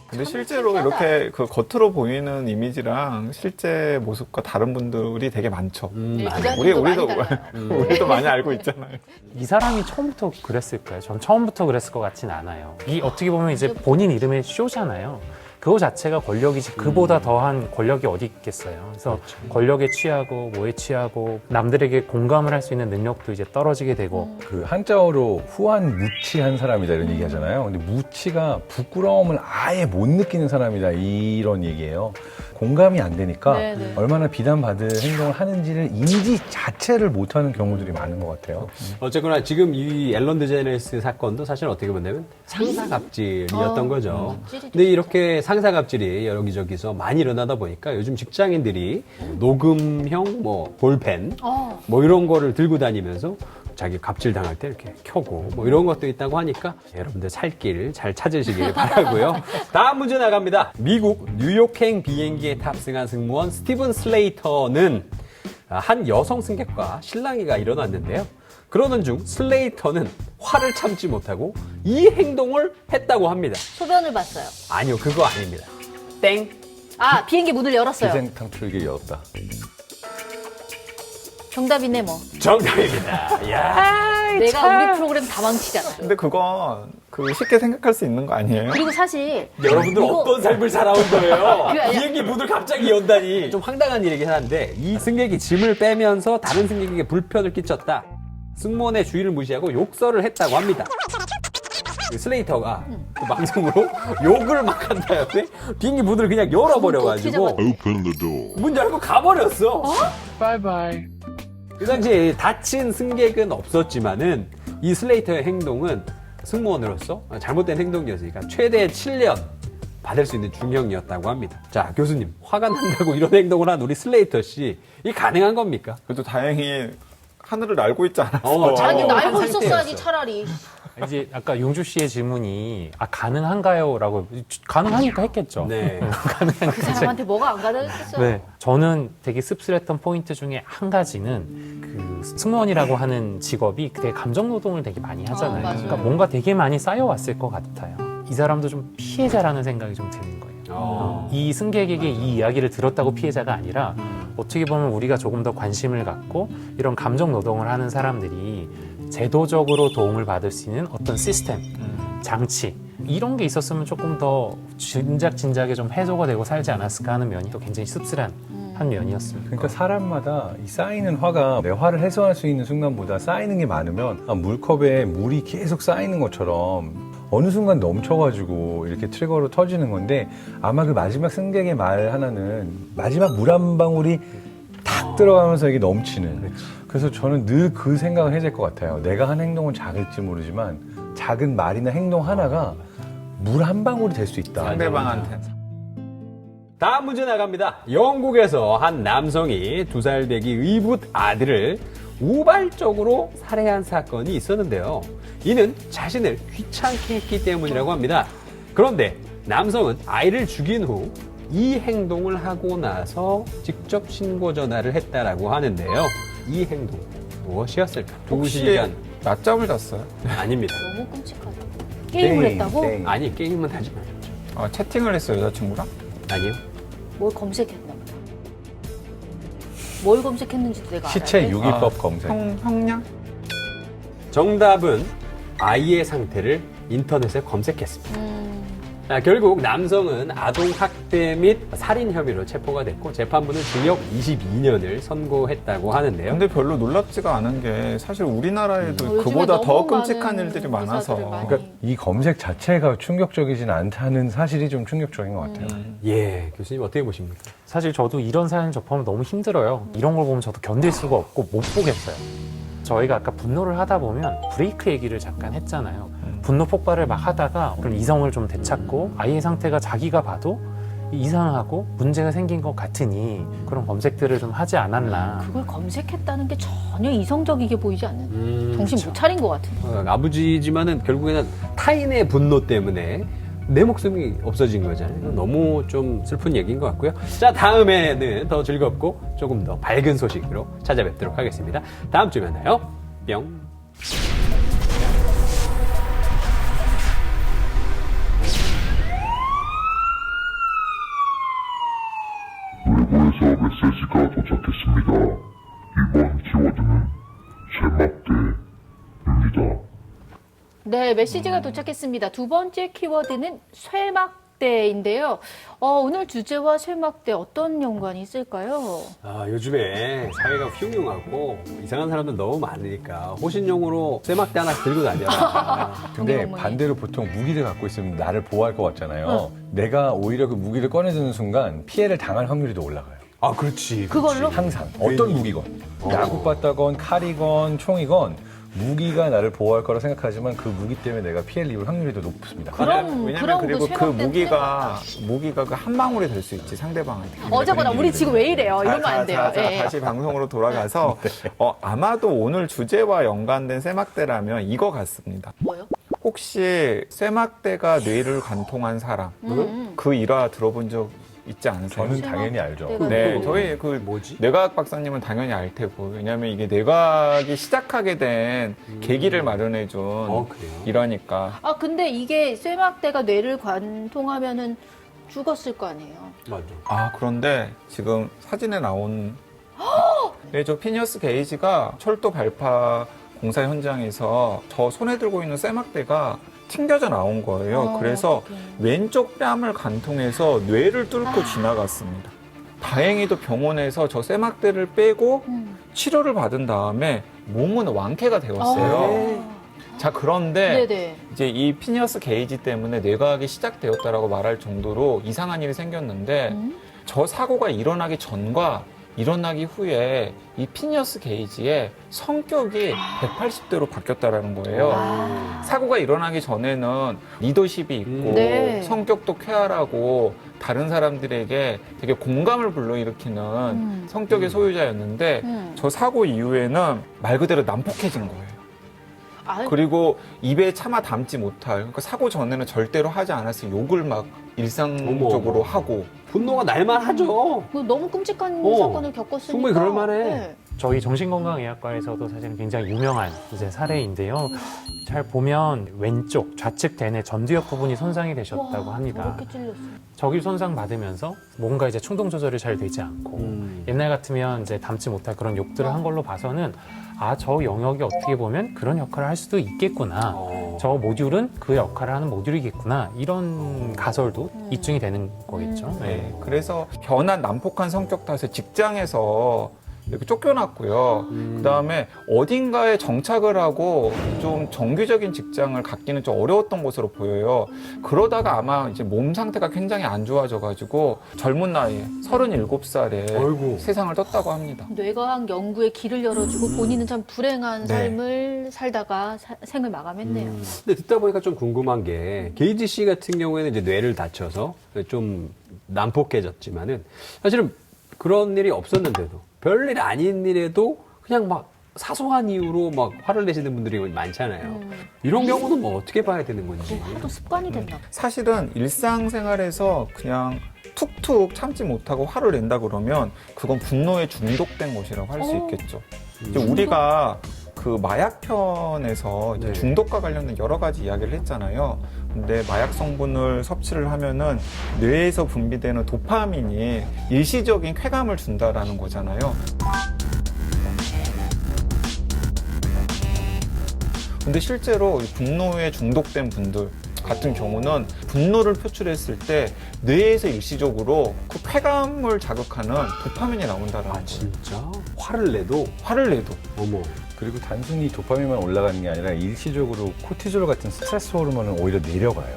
근데 실제로 이렇게 그 겉으로 보이는 이미지랑 실제 모습과 다른 분들이 되게 많죠. 네, 맞아요. 기자님도 우리도 많이 달라요. 우리도 많이 알고 있잖아요. 이 사람이 처음부터 그랬을까요? 전 처음부터 그랬을 것 같진 않아요. 이 어떻게 보면 이제 본인 이름의 쇼잖아요. 그거 자체가 권력이지 그보다 더한 권력이 어디 있겠어요. 그래서 권력에 취하고 뭐에 취하고 남들에게 공감을 할 수 있는 능력도 이제 떨어지게 되고 그 한자어로 후한 무치한 사람이다 이런 얘기 하잖아요. 근데 무치가 부끄러움을 아예 못 느끼는 사람이다 이런 얘기예요. 공감이 안 되니까 네네. 얼마나 비난받을 행동을 하는지를 인지 자체를 못하는 경우들이 많은 것 같아요. 어쨌거나 지금 이 앨런 데제네레스 사건도 사실 어떻게 보면 상사 갑질이었던 거죠. 갑질이죠, 근데 이렇게 상사 갑질이 여기저기서 많이 일어나다 보니까 요즘 직장인들이 녹음형 뭐 볼펜 뭐 이런 거를 들고 다니면서 자기 갑질 당할 때 이렇게 켜고 뭐 이런 것도 있다고 하니까 여러분들 살 길 잘 찾으시길 바라고요. 다음 문제 나갑니다. 미국 뉴욕행 비행기에 탑승한 승무원 스티븐 슬레이터는 한 여성 승객과 실랑이가 일어났는데요. 그러는 중 슬레이터는 화를 참지 못하고 이 행동을 했다고 합니다. 소변을 봤어요. 아니요, 그거 아닙니다. 땡. 아, 비행기 문을 열었어요. 기생탕출기 열었다. 정답이네 뭐. 정답입니다. 야, 내가 우리 프로그램 다 망치잖아. 근데 그건 그 쉽게 생각할 수 있는 거 아니에요? 그리고 사실 여러분들 이거- 어떤 삶을 살아온 거예요? 그게 아니라- 비행기 문을 갑자기 연다니. 좀 황당한 일이긴 한데 이 승객이 짐을 빼면서 다른 승객에게 불편을 끼쳤다. 승무원의 주의를 무시하고 욕설을 했다고 합니다. 그 슬레이터가 그 방송으로 욕을 막 한다는데 비행기 문을 그냥 열어버려가지고 Open the door. 문 열고 가버렸어. 그 당시에 다친 승객은 없었지만은 이 슬레이터의 행동은 승무원으로서 잘못된 행동이었으니까 최대 7년 받을 수 있는 중형이었다고 합니다. 자, 교수님, 화가 난다고 이런 행동을 한 우리 슬레이터 씨, 이게 가능한 겁니까? 그래도 다행히 하늘을 날고 있지 않았어. 자기 어, 날고 한 있었어야지 상태였어요. 차라리. 이제 아까 용주 씨의 질문이 가능한가요? 라고 가능하니까 했겠죠. 네. 그 사람한테 뭐가 안 가능했겠어요. 네, 저는 되게 씁쓸했던 포인트 중에 한 가지는 그 승무원이라고 하는 직업이 되게 감정 노동을 되게 많이 하잖아요. 맞아요. 그러니까 뭔가 되게 많이 쌓여왔을 것 같아요. 이 사람도 좀 피해자라는 생각이 좀 드는 거예요. 이 승객에게 이 이야기를 들었다고 피해자가 아니라 어떻게 보면 우리가 조금 더 관심을 갖고 이런 감정 노동을 하는 사람들이 제도적으로 도움을 받을 수 있는 어떤 시스템, 장치 이런 게 있었으면 조금 더 진작에 좀 해소가 되고 살지 않았을까 하는 면이 또 굉장히 씁쓸한 한 면이었습니다. 그러니까 사람마다 이 쌓이는 화가 내 화를 해소할 수 있는 순간보다 쌓이는 게 많으면 물컵에 물이 계속 쌓이는 것처럼 어느 순간 넘쳐가지고 이렇게 트리거로 터지는 건데 아마 그 마지막 승객의 말 하나는 마지막 물 한 방울이 탁 들어가면서 이게 넘치는. 그래서 저는 늘 그 생각을 해야 될 것 같아요. 내가 한 행동은 작을지 모르지만 작은 말이나 행동 하나가 물 한 방울이 될 수 있다. 상대방한테. 다음 문제 나갑니다. 영국에서 한 남성이 2살 배기 의붓 아들을 우발적으로 살해한 사건이 있었는데요. 이는 자신을 귀찮게 했기 때문이라고 합니다. 그런데 남성은 아이를 죽인 후 이 행동을 하고 나서 직접 신고 전화를 했다라고 하는데요. 이 행동 무엇이었을까? 혹시 두시간 낮잠을 잤어요? 아닙니다. 너무 끔찍하다. 게임을 땡, 했다고? 땡. 아니, 게임은 하지 마요. 채팅을 했어요, 여자친구랑? 아니요. 뭘 검색했나 보다. 뭘 검색했는지도 내가 시체 알아야 돼? 유기법 검색. 형량? 정답은 아이의 상태를 인터넷에 검색했습니다. 결국 남성은 아동학대 및 살인 혐의로 체포가 됐고 재판부는 징역 22년을 선고했다고 하는데요. 근데 별로 놀랍지가 않은 게 사실 우리나라에도 요즘에 그보다 더 너무 끔찍한 많은 일들이 기사들을 많아서. 많이- 그러니까 이 검색 자체가 충격적이진 않다는 사실이 좀 충격적인 것 같아요. 예, 교수님 어떻게 보십니까? 사실 저도 이런 사연 접하면 너무 힘들어요. 이런 걸 보면 저도 견딜 수가 없고 못 보겠어요. 저희가 아까 분노를 하다 보면 브레이크 얘기를 잠깐 했잖아요. 분노 폭발을 막 하다가 그런 이성을 좀 되찾고 아이의 상태가 자기가 봐도 이상하고 문제가 생긴 것 같으니 그런 검색들을 좀 하지 않았나. 그걸 검색했다는 게 전혀 이성적이게 보이지 않는. 정신 그쵸. 못 차린 것 같은. 아버지지만은 결국에는 타인의 분노 때문에 내 목숨이 없어진 거잖아요. 너무 좀 슬픈 얘기인 것 같고요. 자, 다음에는 더 즐겁고 조금 더 밝은 소식으로 찾아뵙도록 하겠습니다. 다음 주에 만나요. 뿅. 외부에서 메시지가 도착했습니다. 이번 키워드는 쇠막대입니다. 네, 메시지가 도착했습니다. 두 번째 키워드는 쇠막대인데요. 오늘 주제와 쇠막대 어떤 연관이 있을까요? 요즘에 사회가 흉흉하고 이상한 사람들 너무 많으니까 호신용으로 쇠막대 하나 들고 다녀라. 근데 어머니. 반대로 보통 무기를 갖고 있으면 나를 보호할 것 같잖아요. 내가 오히려 그 무기를 꺼내드는 순간 피해를 당할 확률이 더 올라가요. 아, 그렇지. 그걸로? 항상 어떤 무기건 야구바다건 칼이건 총이건 무기가 나를 보호할 거라 생각하지만 그 무기 때문에 내가 피해를 입을 확률이 더 높습니다. 왜냐면 그럼 그리고 그 그 무기가 그 한 방울이 될 수 있지, 상대방한테. 어제보다 우리 지금 왜 이래요? 이러면 안 돼요. 자, 예. 다시 방송으로 돌아가서 아마도 오늘 주제와 연관된 쇠막대라면 이거 같습니다. 뭐요? 혹시 쇠막대가 뇌를 관통한 사람 그 일화 들어본 적 있지 않으세요? 저는 당연히 알죠. 쇠막대가 네, 또 저희 그 뭐지? 뇌과학 박사님은 당연히 알 테고, 왜냐하면 이게 뇌과학이 시작하게 된 계기를 마련해준 그래요? 일화니까. 근데 이게 쇠막대가 뇌를 관통하면은 죽었을 거 아니에요. 맞아. 그런데 지금 사진에 나온 네, 저 피니어스 게이지가 철도 발파 공사 현장에서 저 손에 들고 있는 쇠막대가 튕겨져 나온 거예요. 그래서 어떡해. 왼쪽 뺨을 관통해서 뇌를 뚫고 지나갔습니다. 다행히도 병원에서 저 쇠막대를 빼고 치료를 받은 다음에 몸은 완쾌가 되었어요. 자, 그런데 네네. 이제 이 피니어스 게이지 때문에 뇌과학이 시작되었다라고 말할 정도로 이상한 일이 생겼는데 저 사고가 일어나기 전과 일어나기 후에 이 피니어스 게이지의 성격이 180도로 바뀌었다라는 거예요. 사고가 일어나기 전에는 리더십이 있고 네. 성격도 쾌활하고 다른 사람들에게 되게 공감을 불러일으키는 성격의 소유자였는데 저 사고 이후에는 말 그대로 난폭해진 거예요. 그리고 입에 차마 담지 못할, 그러니까 사고 전에는 절대로 하지 않았을 욕을 막 일상적으로 어머. 하고. 분노가 날만 하죠. 너무 끔찍한 어, 사건을 겪었으니까. 충분히 그럴 만해. 네. 저희 정신건강의학과에서도 사실은 굉장히 유명한 이제 사례인데요. 잘 보면 왼쪽 좌측 대뇌 전두엽 부분이 손상이 되셨다고 와, 합니다. 저렇게 찔렸어요. 저길 손상 받으면서 뭔가 이제 충동 조절이 잘 되지 않고 옛날 같으면 이제 담지 못할 그런 욕들을 한 걸로 봐서는 저 영역이 어떻게 보면 그런 역할을 할 수도 있겠구나. 저 모듈은 그 역할을 하는 모듈이겠구나. 이런 가설도 입증이 되는 거겠죠. 네. 그래서 변한 난폭한 성격 탓에 직장에서 이렇게 쫓겨났고요. 그 다음에 어딘가에 정착을 하고 좀 정규적인 직장을 갖기는 좀 어려웠던 것으로 보여요. 그러다가 아마 이제 몸 상태가 굉장히 안 좋아져가지고 젊은 나이에 37살에 어이구. 세상을 떴다고 합니다. 뇌과학 연구에 길을 열어주고 본인은 참 불행한 네. 삶을 살다가 생을 마감했네요. 근데 듣다 보니까 좀 궁금한 게 게이지 씨 같은 경우에는 이제 뇌를 다쳐서 좀 난폭해졌지만은 사실은 그런 일이 없었는데도 별일 아닌 일에도 그냥 막 사소한 이유로 막 화를 내시는 분들이 많잖아요. 이런 경우는 뭐 어떻게 봐야 되는 건지. 하도 습관이 됐나 봐. 사실은 일상생활에서 그냥 툭툭 참지 못하고 화를 낸다 그러면 그건 분노에 중독된 것이라고 할 수 있겠죠. 이제 우리가 그 마약편에서 이제 네. 중독과 관련된 여러 가지 이야기를 했잖아요. 근데 마약 성분을 섭취를 하면은 뇌에서 분비되는 도파민이 일시적인 쾌감을 준다라는 거잖아요. 근데 실제로 분노에 중독된 분들 같은 경우는 분노를 표출했을 때 뇌에서 일시적으로 그 쾌감을 자극하는 도파민이 나온다라는 거예요. 진짜? 화를 내도? 화를 내도. 어머. 그리고 단순히 도파민만 올라가는 게 아니라 일시적으로 코티졸 같은 스트레스 호르몬은 오히려 내려가요.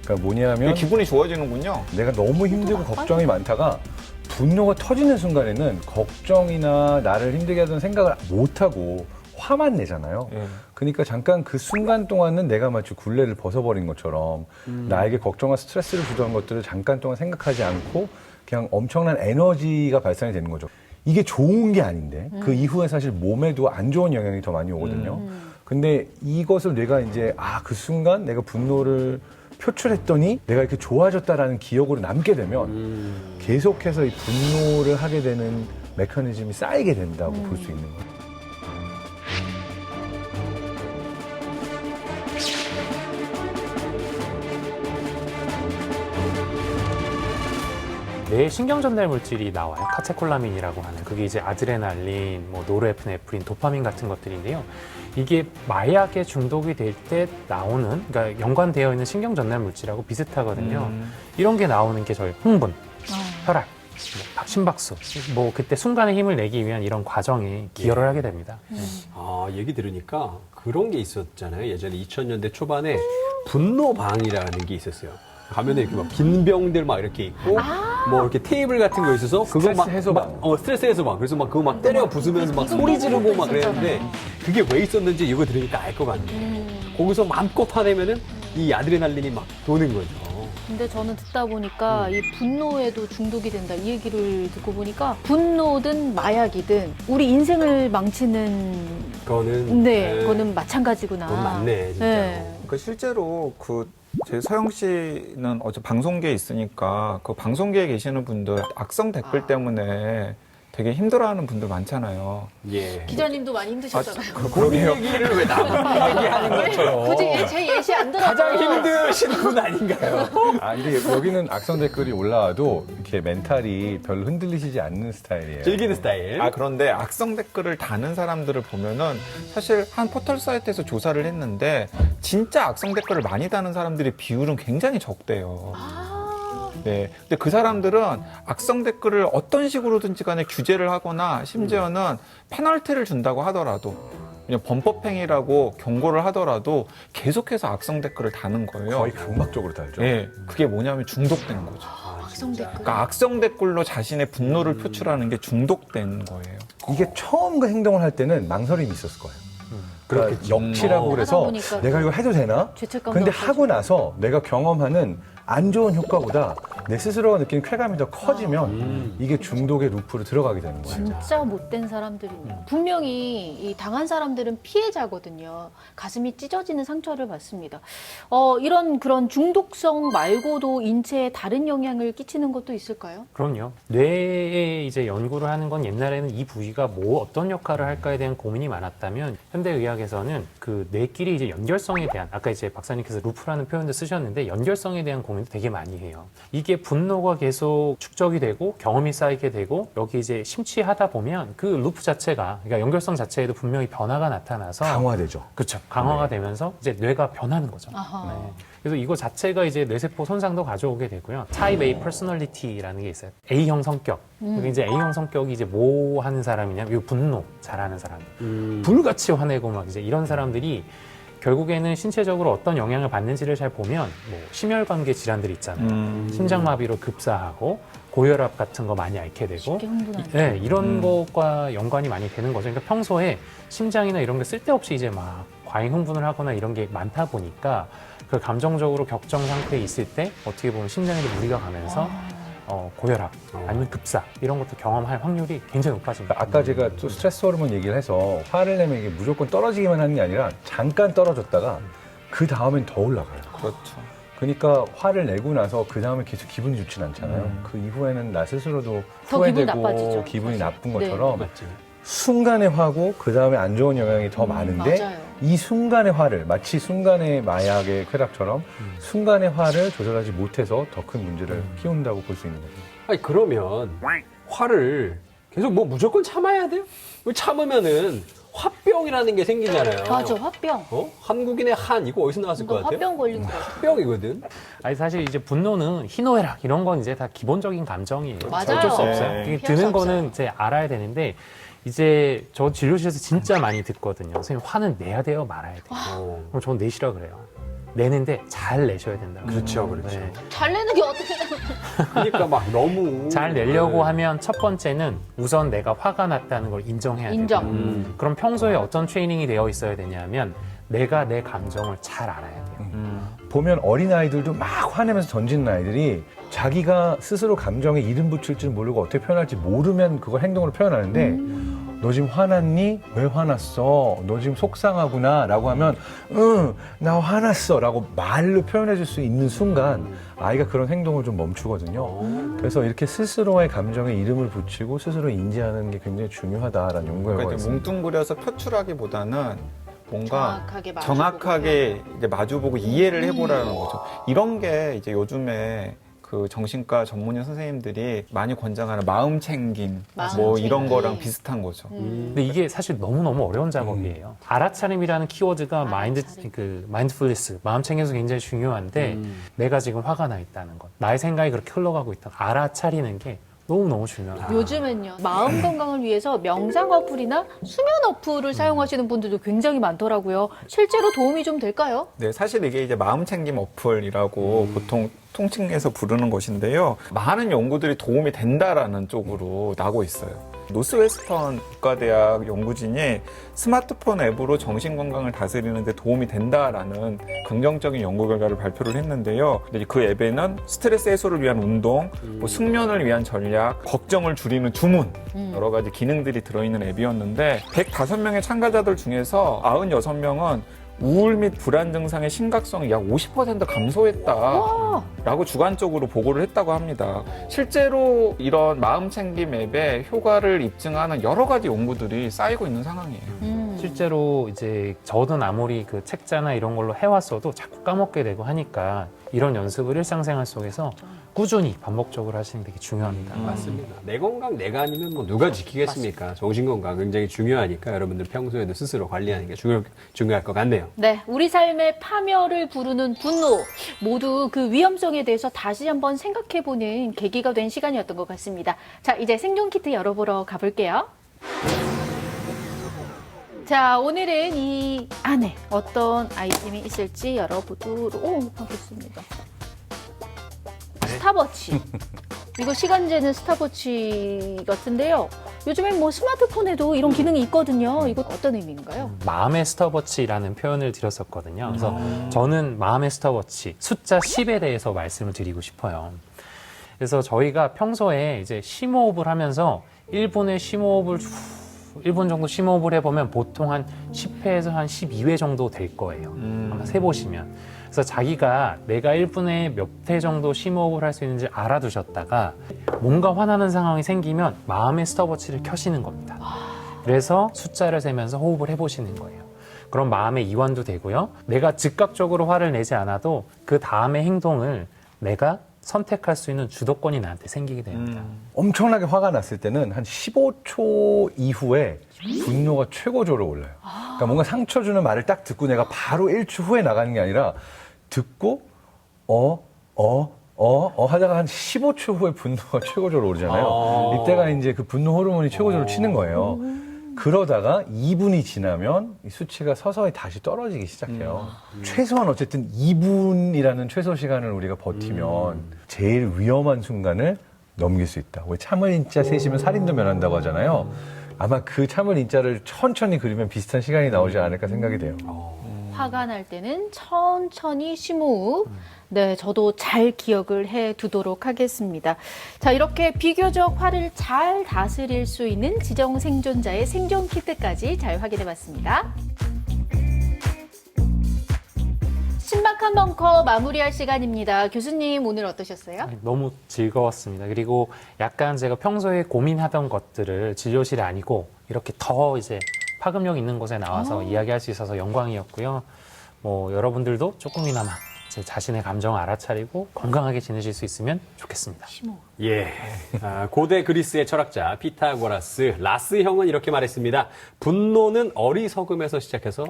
그러니까 뭐냐면 기분이 좋아지는군요. 내가 너무 힘들고 걱정이 많다가 분노가 터지는 순간에는 걱정이나 나를 힘들게 하던 생각을 못하고 화만 내잖아요. 예. 그러니까 잠깐 그 순간 동안은 내가 마치 굴레를 벗어버린 것처럼 나에게 걱정과 스트레스를 주던 것들을 잠깐 동안 생각하지 않고 그냥 엄청난 에너지가 발산이 되는 거죠. 이게 좋은 게 아닌데 그 이후에 사실 몸에도 안 좋은 영향이 더 많이 오거든요. 근데 이것을 내가 이제 그 순간 내가 분노를 표출했더니 내가 이렇게 좋아졌다라는 기억으로 남게 되면 계속해서 이 분노를 하게 되는 메커니즘이 쌓이게 된다고 볼 수 있는 거예요. 뇌에 신경 전달 물질이 나와요. 카테콜라민이라고 하는. 그게 이제 아드레날린, 뭐 노르에프네프린, 도파민 같은 것들인데요. 이게 마약에 중독이 될 때 나오는, 그러니까 연관되어 있는 신경 전달 물질하고 비슷하거든요. 이런 게 나오는 게 저희 흥분, 혈압, 뭐 심박수, 뭐 그때 순간의 힘을 내기 위한 이런 과정에 기여를 하게 됩니다. 아, 얘기 들으니까 그런 게 있었잖아요. 예전에 2000년대 초반에 분노방이라는 게 있었어요. 가면에 이렇게 막 빈병들 막 이렇게 있고, 뭐 이렇게 테이블 같은 거 있어서 그거 스트레스 막 해소방. 스트레스 해소방. 그래서 막 그거 막 때려 부수면서 막 소리 지르고 막 그랬는데 그게 왜 있었는지 이거 들으니까 알 것 같네. 거기서 마음껏 화내면은 이 아드레날린이 막 도는 거죠. 근데 저는 듣다 보니까 이 분노에도 중독이 된다 이 얘기를 듣고 보니까 분노든 마약이든 우리 인생을 망치는 그거는 그거는 마찬가지구나. 그건 맞네, 진짜. 네. 그 실제로 제 서영 씨는 어제 방송계에 있으니까 그 방송계에 계시는 분들 악성 댓글 때문에 되게 힘들어하는 분들 많잖아요. 예. 기자님도 많이 힘드셨잖아요. 그 얘기를 왜 나만 얘기하는 것처럼. 굳이 제 예시 안 들어도 가장 힘드신 분 아닌가요? 아, 근데 여기는 악성 댓글이 올라와도 이렇게 멘탈이 별로 흔들리시지 않는 스타일이에요. 즐기는 스타일. 그런데 악성 댓글을 다는 사람들을 보면은 사실 한 포털 사이트에서 조사를 했는데 진짜 악성 댓글을 많이 다는 사람들의 비율은 굉장히 적대요. 네. 근데 그 사람들은 악성 댓글을 어떤 식으로든지 간에 규제를 하거나 심지어는 페널티를 준다고 하더라도 그냥 범법행위라고 경고를 하더라도 계속해서 악성 댓글을 다는 거예요. 거의 강박적으로 달죠. 네. 그게 뭐냐면 중독된 거죠. 악성 댓글. 그러니까 악성 댓글로 자신의 분노를 표출하는 게 중독된 거예요. 이게 처음 그 행동을 할 때는 망설임이 있었을 거예요. 그러니까 역치라고 그래서 하다 보니까 내가 이거 해도 되나? 죄책감도 근데 없어지고. 하고 나서 내가 경험하는 안 좋은 효과보다 내 스스로가 느끼는 쾌감이 더 커지면 이게 중독의 루프로 들어가게 되는 거예요. 진짜 못된 사람들이네요. 분명히 이 당한 사람들은 피해자거든요. 가슴이 찢어지는 상처를 받습니다. 이런 그런 중독성 말고도 인체에 다른 영향을 끼치는 것도 있을까요? 그럼요. 뇌에 이제 연구를 하는 건 옛날에는 이 부위가 뭐 어떤 역할을 할까에 대한 고민이 많았다면 현대의학에서는 그 뇌끼리 이제 연결성에 대한 아까 이제 박사님께서 루프라는 표현도 쓰셨는데 연결성에 대한 고민도 되게 많이 해요. 이게 분노가 계속 축적이 되고 경험이 쌓이게 되고 여기 이제 심취하다 보면 그 루프 자체가 그러니까 연결성 자체에도 분명히 변화가 나타나서 강화되죠. 그렇죠. 강화가 되면서 이제 뇌가 변하는 거죠. 아하. 네. 그래서 이거 자체가 이제 뇌세포 손상도 가져오게 되고요. 타입 A 퍼스널리티라는 게 있어요. A형 성격. 그게 이제 A형 성격이 이제 뭐 하는 사람이냐면 이 분노 잘하는 사람. 불같이 화내고 막 이제 이런 사람들이 결국에는 신체적으로 어떤 영향을 받는지를 잘 보면 뭐 심혈관계 질환들 있잖아요. 심장마비로 급사하고 고혈압 같은 거 많이 앓게 되고 쉽게 흥분하죠. 네, 이런 것과 연관이 많이 되는 거죠. 그러니까 평소에 심장이나 이런 게 쓸데없이 이제 막 과잉 흥분을 하거나 이런 게 많다 보니까 그 감정적으로 격정 상태에 있을 때 어떻게 보면 심장에도 무리가 가면서 고혈압 아니면 급사 이런 것도 경험할 확률이 굉장히 높아집니다. 아까 제가 또 스트레스 호르몬 얘기를 해서 화를 내면 이게 무조건 떨어지기만 하는 게 아니라 잠깐 떨어졌다가 그 다음엔 더 올라가요. 그렇죠. 그러니까 화를 내고 나서 그 다음에 계속 기분이 좋진 않잖아요. 그 이후에는 나 스스로도 더 기분이 후회되고 나빠지죠, 기분이 사실. 나쁜 네. 것처럼 맞지. 순간의 화고 그 다음에 안 좋은 영향이 더 많은데 맞아요. 이 순간의 화를 마치 순간의 마약의 쾌락처럼 순간의 화를 조절하지 못해서 더 큰 문제를 키운다고 볼 수 있는 거죠. 아니, 그러면 화를 계속 뭐 무조건 참아야 돼요? 왜 참으면은 화병이라는 게 생기잖아요. 맞아, 화병. 한국인의 한 이거 어디서 나왔을 것 뭔가 같아요? 화병 걸린 거 같아요. 화병이거든. 아니 사실 이제 분노는 희노애락 이런 건 이제 다 기본적인 감정이에요. 맞아요. 어쩔 수 없어요. 네. 이게 피할 수 드는 없어요. 거는 이제 알아야 되는데 이제 저 진료실에서 진짜 많이 듣거든요. 선생님 화는 내야 돼요, 말아야 돼요. 그럼 저는 내시라 그래요. 내는데 잘 내셔야 된다고. 그렇죠, 그렇죠. 네. 잘 내는 게 어떻게 그러니까 막 너무 잘 내려고 하면 첫 번째는 우선 내가 화가 났다는 걸 인정해야 돼요. 인정. 그럼 평소에 어떤 트레이닝이 되어 있어야 되냐면 내가 내 감정을 잘 알아야 돼요. 보면 어린아이들도 막 화내면서 던지는 아이들이 자기가 스스로 감정에 이름 붙일 줄 모르고 어떻게 표현할지 모르면 그걸 행동으로 표현하는데 너 지금 화났니? 왜 화났어? 너 지금 속상하구나 라고 하면 응, 나 화났어 라고 말로 표현해 줄 수 있는 순간 아이가 그런 행동을 좀 멈추거든요. 그래서 이렇게 스스로의 감정에 이름을 붙이고 스스로 인지하는 게 굉장히 중요하다라는 연구 결과가 그러니까 이제 있습니다. 뭉뚱그려서 표출하기보다는 뭔가 정확하게 정확하게 이제 마주보고 이해를 해보라는 거죠. 이런 게 이제 요즘에 그 정신과 전문의 선생님들이 많이 권장하는 마음 챙김, 마음 뭐 챙김. 이런 거랑 비슷한 거죠. 근데 이게 사실 너무너무 어려운 작업이에요. 알아차림이라는 키워드가 마인드풀리스, 마음 챙겨서 굉장히 중요한데 내가 지금 화가 나 있다는 것, 나의 생각이 그렇게 흘러가고 있다. 알아차리는 게 너무너무 중요하다. 요즘은요, 마음 건강을 위해서 명상 어플이나 수면 어플을 사용하시는 분들도 굉장히 많더라고요. 실제로 도움이 좀 될까요? 네, 사실 이게 이제 마음 챙김 어플이라고 보통 통칭해서 부르는 것인데요. 많은 연구들이 도움이 된다라는 쪽으로 나고 있어요. 노스웨스턴 국가대학 연구진이 스마트폰 앱으로 정신건강을 다스리는 데 도움이 된다라는 긍정적인 연구 결과를 발표를 했는데요. 근데 그 앱에는 스트레스 해소를 위한 운동, 뭐 숙면을 위한 전략, 걱정을 줄이는 주문, 여러 가지 기능들이 들어있는 앱이었는데 105명의 참가자들 중에서 96명은 우울 및 불안 증상의 심각성이 약 50% 감소했다라고 주관적으로 보고를 했다고 합니다. 실제로 이런 마음 챙김 앱의 효과를 입증하는 여러 가지 연구들이 쌓이고 있는 상황이에요. 실제로 이제 저든 아무리 그 책자나 이런 걸로 해왔어도 자꾸 까먹게 되고 하니까 이런 연습을 일상생활 속에서 꾸준히 반복적으로 하시는 게 되게 중요합니다. 맞습니다. 내 건강 내가 아니면 뭐 누가 지키겠습니까? 정신건강 굉장히 중요하니까 여러분들 평소에도 스스로 관리하는 게 중요할 것 같네요. 네, 우리 삶의 파멸을 부르는 분노 모두 그 위험성에 대해서 다시 한번 생각해보는 계기가 된 시간이었던 것 같습니다. 자, 이제 생존 키트 열어보러 가볼게요. 자, 오늘은 이 안에 어떤 아이템이 있을지 열어보도록 하겠습니다. 스탑워치. 이거 시간 재는 스탑워치 같은데요. 요즘엔 뭐 스마트폰에도 이런 기능이 있거든요. 이거 어떤 의미인가요? 마음의 스톱워치라는 표현을 드렸었거든요. 그래서 저는 마음의 스톱워치, 숫자 10에 대해서 말씀을 드리고 싶어요. 그래서 저희가 평소에 이제 심호흡을 하면서 1분의 심호흡을 1분 정도 심호흡을 해보면 보통 한 10회에서 한 12회 정도 될 거예요. 한번 세보시면. 그래서 자기가 내가 1분에 몇 회 정도 심호흡을 할 수 있는지 알아두셨다가 뭔가 화나는 상황이 생기면 마음의 스톱워치를 켜시는 겁니다. 그래서 숫자를 세면서 호흡을 해보시는 거예요. 그럼 마음의 이완도 되고요. 내가 즉각적으로 화를 내지 않아도 그 다음의 행동을 내가 선택할 수 있는 주도권이 나한테 생기게 됩니다. 엄청나게 화가 났을 때는 한 15초 이후에 분노가 최고조로 올라요. 그러니까 뭔가 상처 주는 말을 딱 듣고 내가 바로 1초 후에 나가는 게 아니라 듣고 하다가 한 15초 후에 분노가 최고조로 오르잖아요. 이때가 이제 그 분노 호르몬이 최고조로 치는 거예요. 그러다가 2분이 지나면 이 수치가 서서히 다시 떨어지기 시작해요. 최소한 어쨌든 2분이라는 최소 시간을 우리가 버티면 제일 위험한 순간을 넘길 수 있다. 왜 참을 인자 세시면 살인도 면한다고 하잖아요. 아마 그 참을 인자를 천천히 그리면 비슷한 시간이 나오지 않을까 생각이 돼요. 화가 날 때는 천천히 심호흡. 네, 저도 잘 기억을 해 두도록 하겠습니다. 자, 이렇게 비교적 화를 잘 다스릴 수 있는 지정 생존자의 생존 키트까지 잘 확인해 봤습니다. 신박한 벙커 마무리할 시간입니다. 교수님, 오늘 어떠셨어요? 너무 즐거웠습니다. 그리고 약간 제가 평소에 고민하던 것들을 진료실이 아니고 이렇게 더 이제 파급력 있는 곳에 나와서 이야기할 수 있어서 영광이었고요. 뭐 여러분들도 조금이나마 제 자신의 감정을 알아차리고 건강하게 지내실 수 있으면 좋겠습니다. 예. 고대 그리스의 철학자 피타고라스 라스 형은 이렇게 말했습니다. 분노는 어리석음에서 시작해서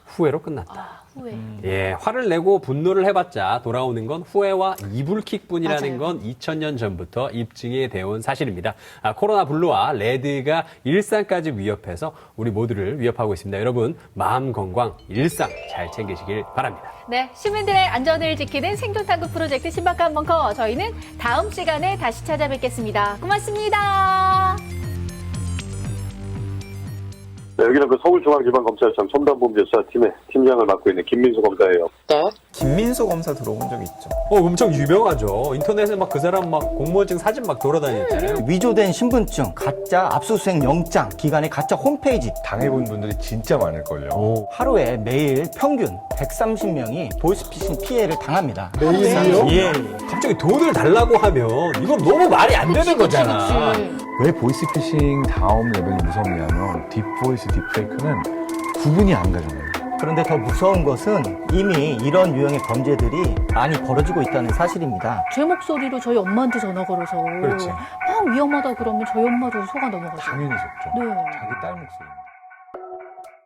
후회로 끝났다. 후회. 예, 화를 내고 분노를 해봤자 돌아오는 건 후회와 이불킥뿐이라는 맞아요. 건 2000년 전부터 입증이 되어 온 사실입니다. 코로나 블루와 레드가 일상까지 위협해서 우리 모두를 위협하고 있습니다. 여러분, 마음 건강, 일상 잘 챙기시길 바랍니다. 네, 시민들의 안전을 지키는 생존탐구 프로젝트 신박한 벙커. 저희는 다음 시간에 다시 찾아뵙겠습니다. 고맙습니다. 네, 여기는 그 서울중앙지방검찰청 첨단범죄수사팀의 팀장을 맡고 있는 김민수 검사예요. 김민수 검사 들어본 적 있죠? 엄청 유명하죠. 인터넷에 막 그 사람 막 공무원증 사진 막 돌아다녔잖아요. 위조된 신분증, 가짜 압수수색 영장, 기관의 가짜 홈페이지. 당해본 분들이 진짜 많을걸요. 하루에 매일 평균 130명이 보이스피싱 피해를 당합니다. 매일요? 예. 갑자기 돈을 달라고 하면 이건 너무 말이 안 되는 거잖아. 왜 보이스피싱 다음 레벨이 무섭냐면 딥보이스, 딥페이크는 구분이 안 가잖아요. 그런데 더 무서운 것은 이미 이런 유형의 범죄들이 많이 벌어지고 있다는 사실입니다. 제 목소리로 저희 엄마한테 전화 걸어서 그렇지. 막 위험하다 그러면 저희 엄마도 속아 넘어가죠. 당연히 속죠. 네. 자기 딸 목소리.